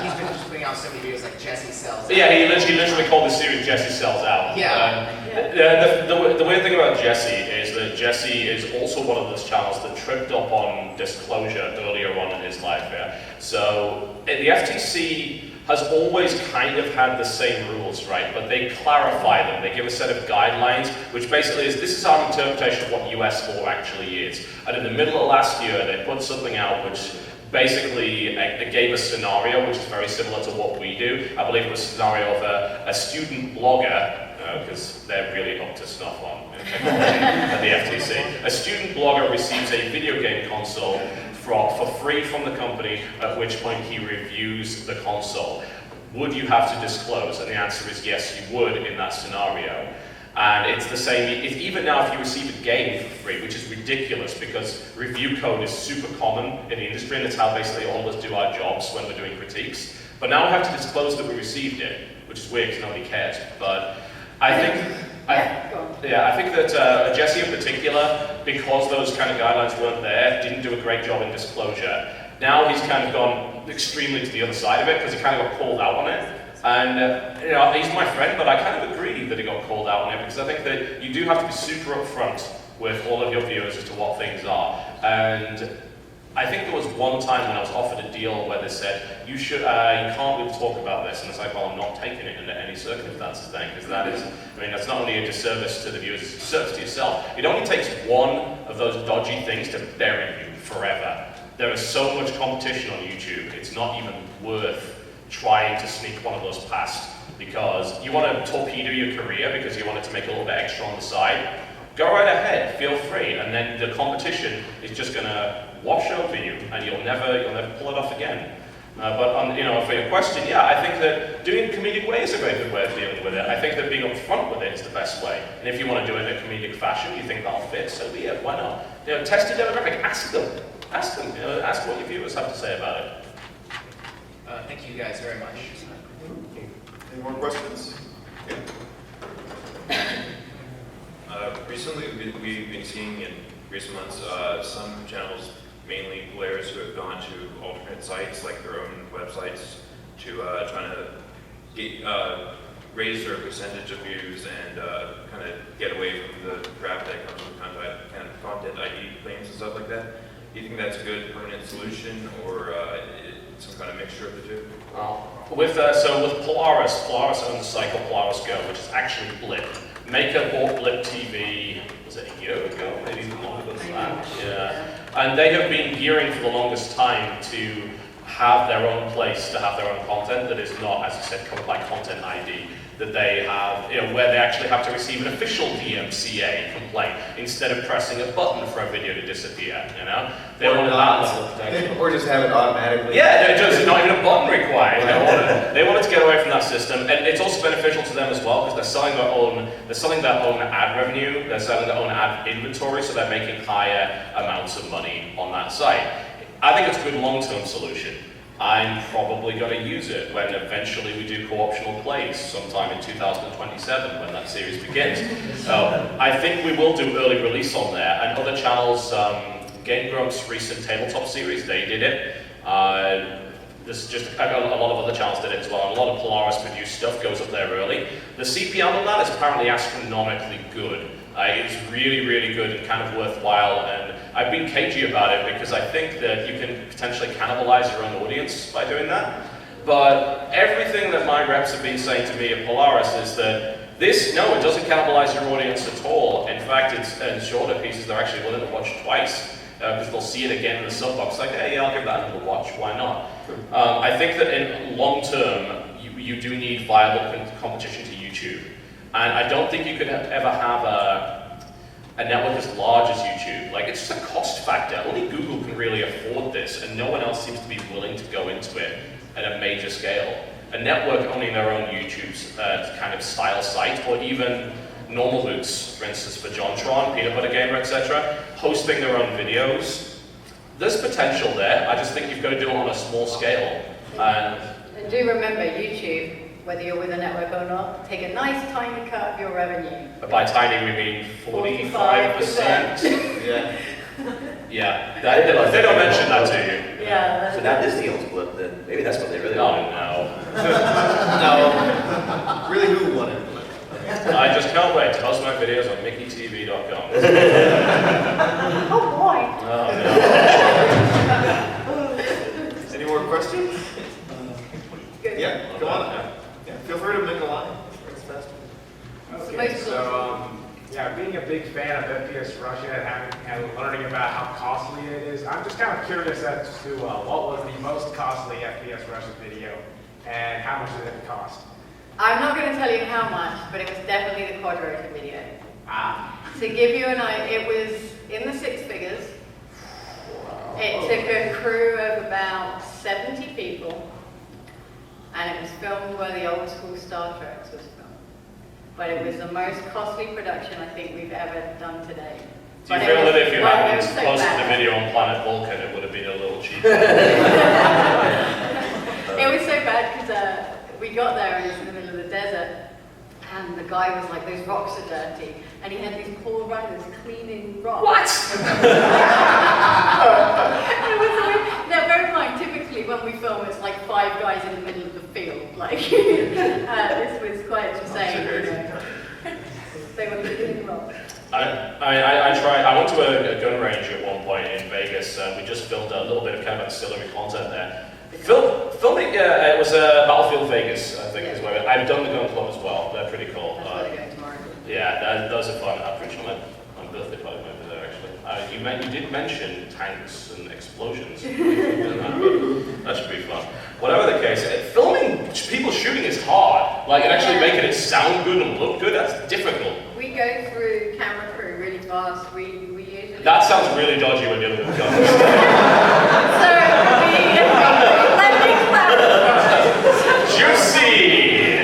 he's been just putting out so many videos like Jesse sells out. Yeah, he literally called this series Jesse Sells Out. Yeah. The weird thing about Jesse is that Jesse is also one of those channels that tripped up on disclosure earlier on in his life. Yeah. So the FTC has always kind of had the same rules, right? But they clarify them. They give a set of guidelines, which basically is, this is our interpretation of what US law actually is. And in the middle of last year, they put something out which basically gave a scenario which is very similar to what we do. I believe it was a scenario of a student blogger, because they're really up to snuff on technology at the FTC. A student blogger receives a video game console for free from the company, at which point he reviews the console. Would you have to disclose? And the answer is yes, you would in that scenario. And it's the same, even now if you receive a game for free, which is ridiculous because review code is super common in the industry and it's how basically all of us do our jobs when we're doing critiques. But now we have to disclose that we received it, which is weird because nobody cares. But I think, I think that Jesse in particular, because those kind of guidelines weren't there, didn't do a great job in disclosure. Now he's kind of gone extremely to the other side of it because he kind of got called out on it. And you know, he's my friend, but I kind of agree that he got called out on it because I think that you do have to be super upfront with all of your viewers as to what things are. And I think there was one time when I was offered a deal where they said, you can't really talk about this, and it's like, well, I'm not taking it under any circumstances then, because that is, I mean, that's not only a disservice to the viewers, it's a disservice to yourself. It only takes one of those dodgy things to bury you forever. There is so much competition on YouTube, it's not even worth trying to sneak one of those past, because you want to torpedo your career because you want it to make a little bit extra on the side. Go right ahead, feel free, and then the competition is just going to wash over you, and you'll never pull it off again. But on, you know, for your question, yeah, I think that doing comedic way is a very good way of dealing with it. I think that being upfront with it is the best way. And if you want to do it in a comedic fashion, you think that'll fit, so be it. Why not? You know, test your demographic. Ask them. You know, ask what your viewers have to say about it. Thank you guys very much. Any more questions? Recently, we've been seeing in recent months some channels, mainly players who have gone to alternate sites, like their own websites, to trying to get, raise their percentage of views and kind of get away from the crap that comes with content ID claims and stuff like that. Do you think that's a good permanent solution, or some kind of mixture of the two? With Polaris owns a site called Polaris Go, which is actually Blip. Maker bought Blip TV, was it a year ago? Maybe even longer than that. Yeah. And they have been gearing for the longest time to have their own place, to have their own content that is not, as I said, covered by Content ID. That they have, you know, where they actually have to receive an official DMCA complaint instead of pressing a button for a video to disappear, you know? They want that level of protection. Or just have it automatically. Yeah, there's not even a button required. They wanted to get away from that system, and it's also beneficial to them as well because they're selling their own ad revenue, they're selling their own ad inventory, so they're making higher amounts of money on that site. I think it's a good long-term solution. I'm probably going to use it when eventually we do co-optional plays sometime in 2027 when that series begins. So I think we will do early release on there, and other channels, Game Grump's recent tabletop series, they did it. There's just a lot of other channels did it as well, and a lot of Polaris produced stuff goes up there early. The CPM on that is apparently astronomically good. It's really, really good and kind of worthwhile, and I've been cagey about it because I think that you can potentially cannibalize your own audience by doing that. But everything that my reps have been saying to me at Polaris is that it doesn't cannibalize your audience at all. In fact, it's in shorter pieces they're actually willing to watch twice because they'll see it again in the sub box, like, hey, yeah, I'll give that another watch, why not? I think that in long term, you do need viable competition to YouTube. And I don't think you could ever have a network as large as YouTube. Like, it's just a cost factor. Only Google can really afford this, and no one else seems to be willing to go into it at a major scale. A network owning their own YouTube's kind of style site, or even Normal Boots, for instance, for JonTron, Peanut Butter Gamer, etc., hosting their own videos. There's potential there. I just think you've got to do it on a small scale. And do remember, YouTube, whether you're with a network or not, take a nice tiny cut of your revenue. By tiny, we mean 45%. Yeah. Yeah, they don't mention that to you. Yeah. So now Disney owns Blip, then maybe that's what they really Oh, want. no. No. Really, who won it? I just can't wait to host my videos on MickeyTV.com. Oh boy. Oh, no. Any more questions? Good. Yeah, go on. Yeah, feel free to make a line. It's fast. Okay, so being a big fan of FPS Russia and learning about how costly it is, I'm just kind of curious as to what was the most costly FPS Russia video and how much did it cost? I'm not going to tell you how much, but it was definitely the Quadrata video. To give you an idea, it was in the six figures. It took a crew of about 70 people, and it was filmed where the old school Star Trek was filmed. but it was the most costly production I think we've ever done today. Do you feel that if you hadn't so posted bad. the video on Planet Vulcan, it would have been a little cheaper? It was so bad because we got there and it was in the middle of the desert, and the guy was like, "Those rocks are dirty," and he had these poor runners cleaning rocks. What? Now, bear in mind, typically when we film, it's like 5 guys in the middle of the field. Like, this was quite insane. You know. They were cleaning rocks. I tried. I went to a gun range at one point in Vegas. We just filmed a little bit of kind of ancillary content there. Filming, it was Battlefield Vegas, I think is where I've done the gun club as well. They're pretty cool. That's where they're going tomorrow. Yeah, those are fun. I'm pretty sure my birthday party might be there actually. You did mention tanks and explosions. That should be fun. Whatever the case, filming people shooting is hard. Like, and actually making it sound good and look good, that's difficult. We go through camera crew really fast. We usually... That sounds really dodgy when dealing with guns. So, let me clarify. Juicy!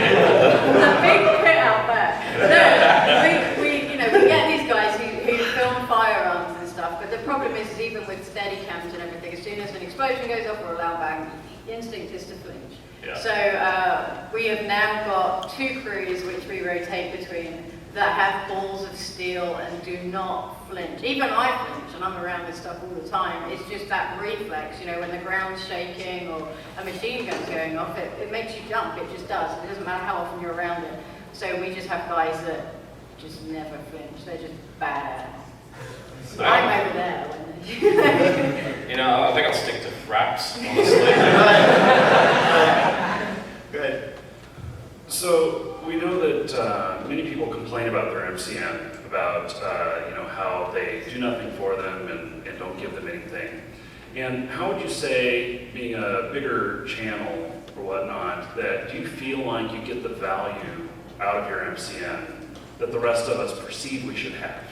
A big pit out there. No, we get these guys who film firearms and stuff, but the problem is even with steady cams and everything, as soon as an explosion goes off or a loud bang, the instinct is to flinch. Yeah. So we have now got 2 crews which we rotate between that have balls of steel and do not flinch. Even I flinch, and I'm around this stuff all the time. It's just that reflex, when the ground's shaking or a machine gun's going off, it makes you jump, it just does. It doesn't matter how often you're around it. So we just have guys that just never flinch, they're just badass. I'm over there. I think I'll stick to fraps, honestly. Good. So we know that many people complain about their MCN, about how they do nothing for them and don't give them anything. And how would you say, being a bigger channel or whatnot, that do you feel like you get the value out of your MCN that the rest of us perceive we should have?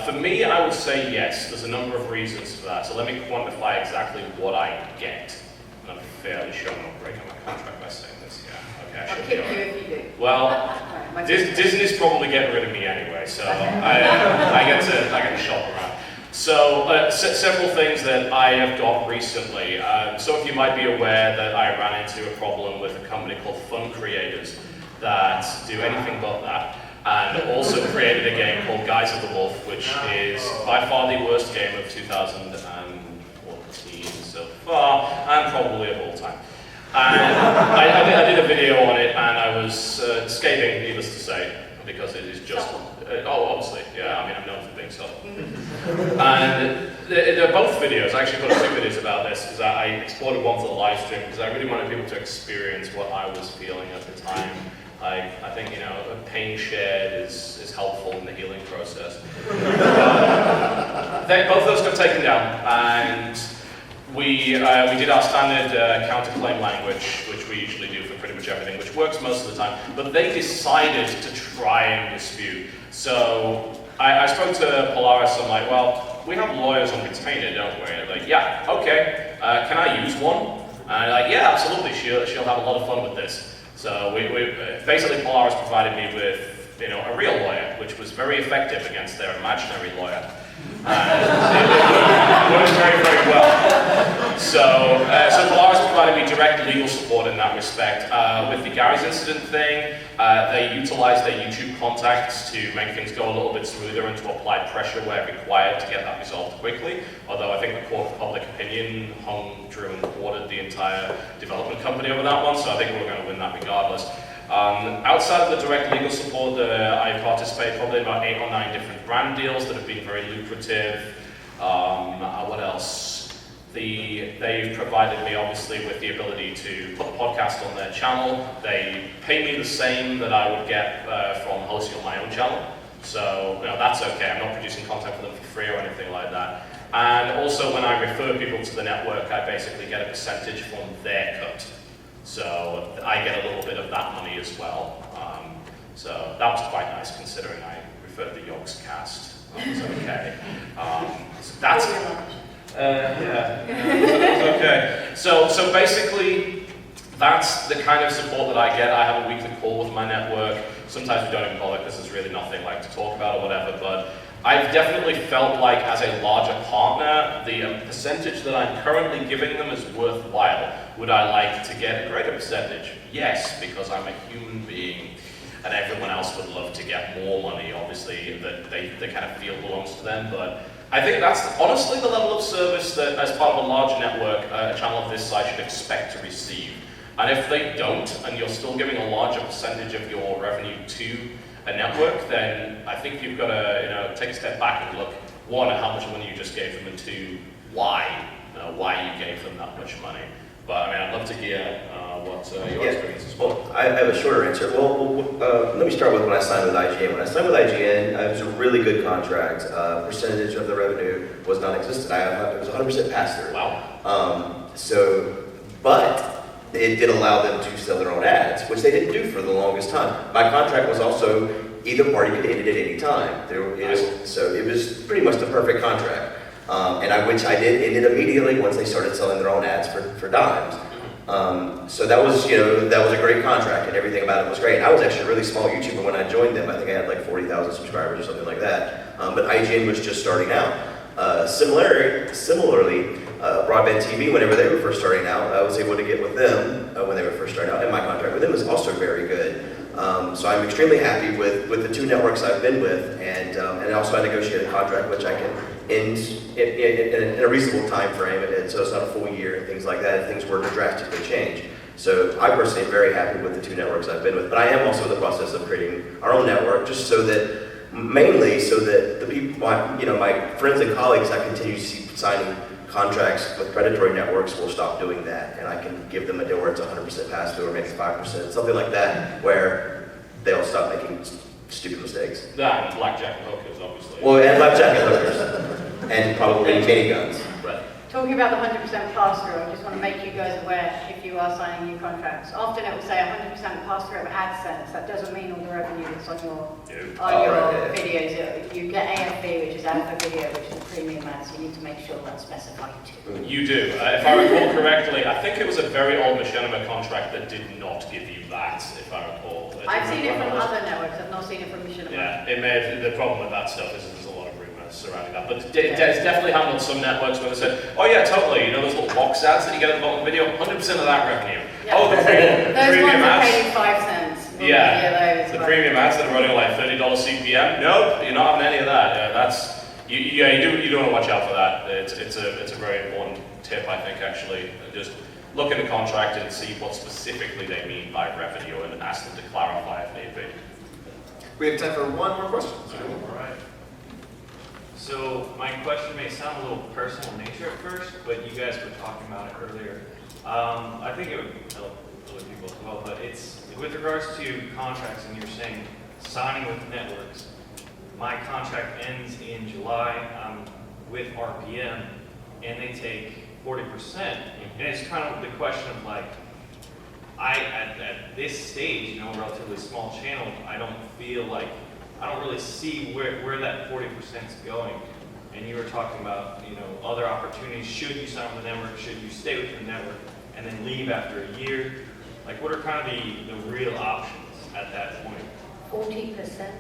For me, I would say yes. There's a number of reasons for that. So let me quantify exactly what I get. And I'm fairly sure I'm not breaking my contract by saying this. Yeah. Okay. I'll kick you if you do. Well, Right, Disney's probably getting rid of me anyway, so I get to shop around. So several things that I have got recently. Some of you might be aware that I ran into a problem with a company called Fun Creators that do anything but that, and also created a game called Guys of the Wolf, which is by far the worst game of 2014 so far, and probably of all time. And I did a video on it, and I was scathing, needless to say, because it is just... obviously, yeah, I mean, I'm known for being soft. And they're both videos. I actually put 2 videos about this, because I exported one for the live stream, because I really wanted people to experience what I was feeling at the time. I think, pain shared is helpful in the healing process. Both of those got taken down, and we did our standard counterclaim language, which we usually do for pretty much everything, which works most of the time, but they decided to try and dispute. So I spoke to Polaris, I'm like, well, we have lawyers on retainer, don't we? And they're like, yeah, okay, can I use one? And I'm like, yeah, absolutely, she'll have a lot of fun with this. So we basically Polaris provided me with a real lawyer, which was very effective against their imaginary lawyer. And it worked very, very well. So Polaris provided me direct legal support in that respect. With the Gary's incident thing, they utilized their YouTube contacts to make things go a little bit smoother and to apply pressure where required to get that resolved quickly. Although I think the court of public opinion hung, drew, and quartered the entire development company over that one, so I think we're going to win that regardless. Outside of the direct legal support, I participate probably in about 8 or 9 different brand deals that have been very lucrative. What else? They've provided me, obviously, with the ability to put the podcast on their channel. They pay me the same that I would get from hosting on my own channel. So that's okay. I'm not producing content for them for free or anything like that. And also, when I refer people to the network, I basically get a percentage from their cut. So I get a little bit of that money as well. So that was quite nice, considering I referred the Yogs cast. That was okay. So that's yeah, it was okay. So basically, that's the kind of support that I get. I have a weekly call with my network. Sometimes we don't even bother because there's really nothing like to talk about or whatever, but I've definitely felt like as a larger partner, the percentage that I'm currently giving them is worthwhile. Would I like to get a greater percentage? Yes, because I'm a human being and everyone else would love to get more money, obviously, that they kind of feel belongs to them. But I think that's honestly the level of service that, as part of a large network, a channel of this size should expect to receive. And if they don't, and you're still giving a larger percentage of your revenue to a network, then I think you've got to take a step back and look, one, at how much money you just gave them, and two, why you gave them that much money. But I mean, I'd love to hear what your experience is. Well, I have a shorter answer. Let me start with when I signed with IGN. When I signed with IGN, it was a really good contract. Percentage of the revenue was non-existent. It was 100% pass-through. Wow. But it did allow them to sell their own ads, which they didn't do for the longest time. My contract was also either party could end it at any time. So it was pretty much the perfect contract. Which I did end it immediately once they started selling their own ads for dimes. So that was a great contract, and everything about it was great. I was actually a really small YouTuber when I joined them. I think I had like 40,000 subscribers or something like that. But IGN was just starting out. Similarly, Broadband TV, whenever they were first starting out, I was able to get with them when they were first starting out, and my contract with them was also very good. So I'm extremely happy with the two networks I've been with, and also I negotiated a contract which I can end in a reasonable time frame, and so it's not a full year and things like that if things were to drastically change. So I personally am very happy with the two networks I've been with, but I am also in the process of creating our own network, just mainly so that the people, my friends and colleagues I continue to see signing contracts with predatory networks will stop doing that, and I can give them a deal where it's 100% pass-through or maybe 5%, something like that, where they'll stop making stupid mistakes. That and blackjack and hookers, obviously. Well, and blackjack and hookers, and probably miniguns. Right. Talking about the 100% pass-through, I just want to make you guys aware if you are signing new contracts. Often it will say 100% pass-through of AdSense. That doesn't mean all the revenue that's on your videos. You get AFV, which is ad for video, which is premium ads. So you need to make sure that's specified too. You do. If I recall correctly, I think it was a very old Machinima contract that did not give you that, if I recall. I've seen it from other networks. I've not seen it from Machinima. Yeah, it may have, the problem with that stuff is there's a lot of rumors surrounding that. But it's definitely happened on some networks where they said, oh yeah, totally, those little box ads that you get at the bottom of the video, 100% of that revenue. Yeah. Oh, the premium ones ads. are paying 5 cents. Yeah, the premium ads that are running like $30 CPM. Nope, you're not having any of that. You do want to watch out for that. It's a very important tip, I think, actually. Just look in the contract and see what specifically they mean by revenue and ask them to clarify if need be. We have time for one more question. All right. So my question may sound a little personal in nature at first, but you guys were talking about it earlier. I think it would help other people as well, but it's with regards to contracts, and you're saying signing with networks. My contract ends in July. I'm with RPM, and they take 40%. And it's kind of the question of like, at this stage, relatively small channel, I don't really see where that 40% is going. And you were talking about, other opportunities. Should you sign with the network? Should you stay with your network and then leave after a year? Like, what are kind of the real options at that point? 40%?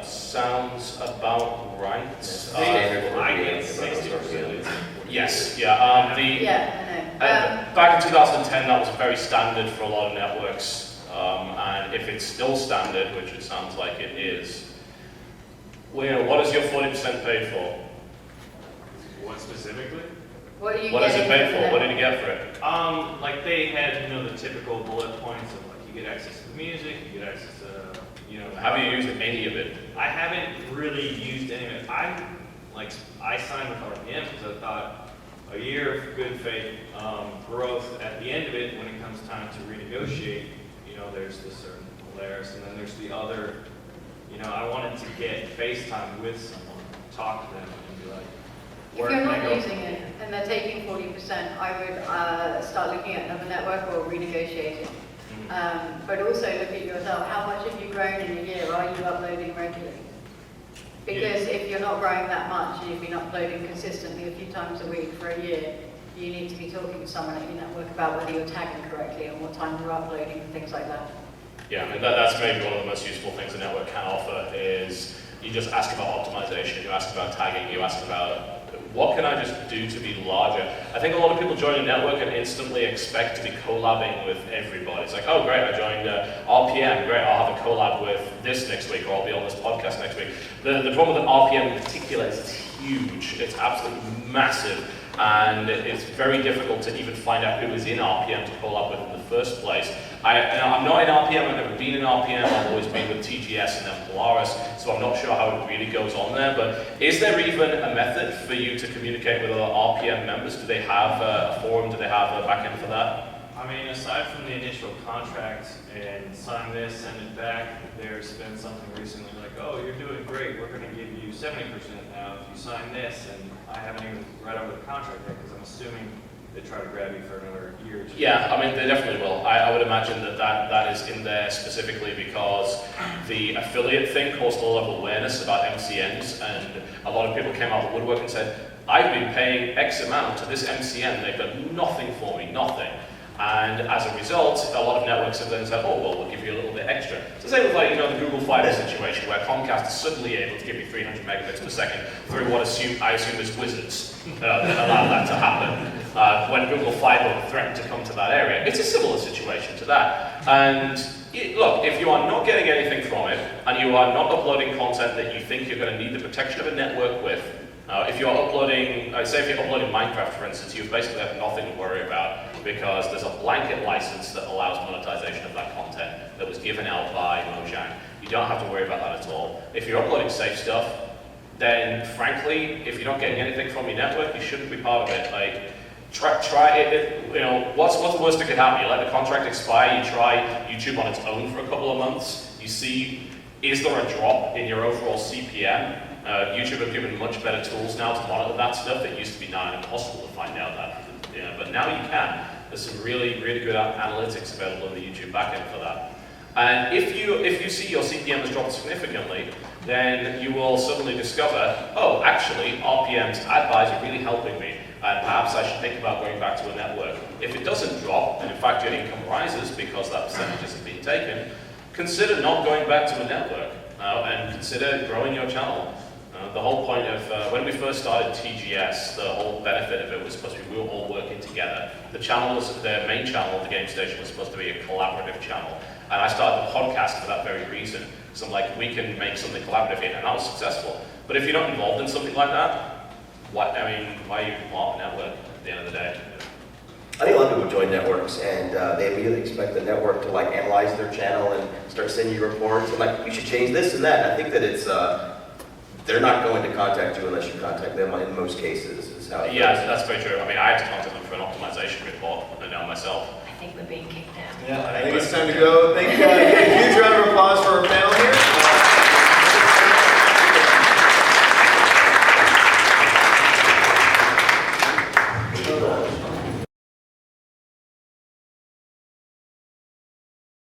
Sounds about right. I get 60%. Yes, yeah. Yeah, I know. Back in 2010, that was very standard for a lot of networks. And if it's still standard, which it sounds like it is, what is your 40% paid for? What specifically? What is it paid for? What did you get for it? Like they had, the typical bullet points of like you get access to the music, you get access to, Have you used any of it? I haven't really used any of it. I signed with RPM because I thought a year of good faith growth. At the end of it, when it comes time to renegotiate, there's the certain layers, and then there's the other. I wanted to get FaceTime with someone, talk to them, and be like, If you're not using it and they're taking 40%, I would start looking at another network or renegotiating. But also look at yourself. How much have you grown in a year? Are you uploading regularly? Because if you're not growing that much and you've been uploading consistently a few times a week for a year, you need to be talking to someone at your network about whether you're tagging correctly and what time you're uploading and things like that. Yeah, I mean, that's maybe one of the most useful things a network can offer is you just ask about optimization, you ask about tagging, you ask about what can I just do to be larger? I think a lot of people join a network and instantly expect to be collabing with everybody. It's like, oh great, I joined RPM, great, I'll have a collab with this next week, or I'll be on this podcast next week. The problem with RPM in particular is it's huge, it's absolutely massive, and it's very difficult to even find out who is in RPM to collab with in the first place. I'm not in RPM, I've never been in RPM, I've always been with TGS and then Polaris, so I'm not sure how it really goes on there, but is there even a method for you to communicate with other RPM members? Do they have a forum, do they have a backend for that? I mean, aside from the initial contract and sign this, send it back, there's been something recently like, oh, you're doing great, we're going to give you 70% now if you sign this, and I haven't even read over the contract yet because I'm assuming they try to grab you for another year or two. Yeah, I mean, they definitely will. I would imagine that is in there specifically because the affiliate thing caused a lot of awareness about MCNs, and a lot of people came out of the woodwork and said, I've been paying X amount to this MCN, they've done nothing for me, nothing. And as a result, a lot of networks have then said, oh, well, we'll give you a little bit extra. It's the same with like, the Google Fiber situation where Comcast is suddenly able to give you 300 megabits per second through what I assume is wizards that allow that to happen. When Google Fiber threatened to come to that area, it's a similar situation to that. And look, if you are not getting anything from it, and you are not uploading content that you think you're going to need the protection of a network with, if you're uploading, say if you're uploading Minecraft, for instance, you basically have nothing to worry about because there's a blanket license that allows monetization of that content that was given out by Mojang. You don't have to worry about that at all. If you're uploading safe stuff, then frankly, if you're not getting anything from your network, you shouldn't be part of it. Like, try it. What's the worst that could happen? You let the contract expire, you try YouTube on its own for a couple of months, you see, is there a drop in your overall CPM? YouTube have given much better tools now to monitor that stuff. It used to be nigh impossible to find out that, but now you can. There's some really, really good analytics available in the YouTube backend for that. And if you see your CPM has dropped significantly, then you will suddenly discover, oh, actually, RPM's ad buys are really helping me, and perhaps I should think about going back to a network. If it doesn't drop, and in fact your income rises because that percentage isn't being taken, consider not going back to a network, and consider growing your channel. The whole point of, when we first started TGS, the whole benefit of it was because we were all working together. The main channel of the game station was supposed to be a collaborative channel. And I started the podcast for that very reason. So I'm like, we can make something collaborative here, and that was successful. But if you're not involved in something like that, why are you part of a network at the end of the day? I think a lot of people join networks and they immediately expect the network to like analyze their channel and start sending you reports and like, you should change this and that. And I think that it's, they're not going to contact you unless you contact them in most cases, is how it Yeah, goes. that's very true. I mean, I had to contact them for an optimization report, and now myself. I think we're being kicked out. Yeah, I think it's time to go. Thank you. A huge round of applause for our panel here.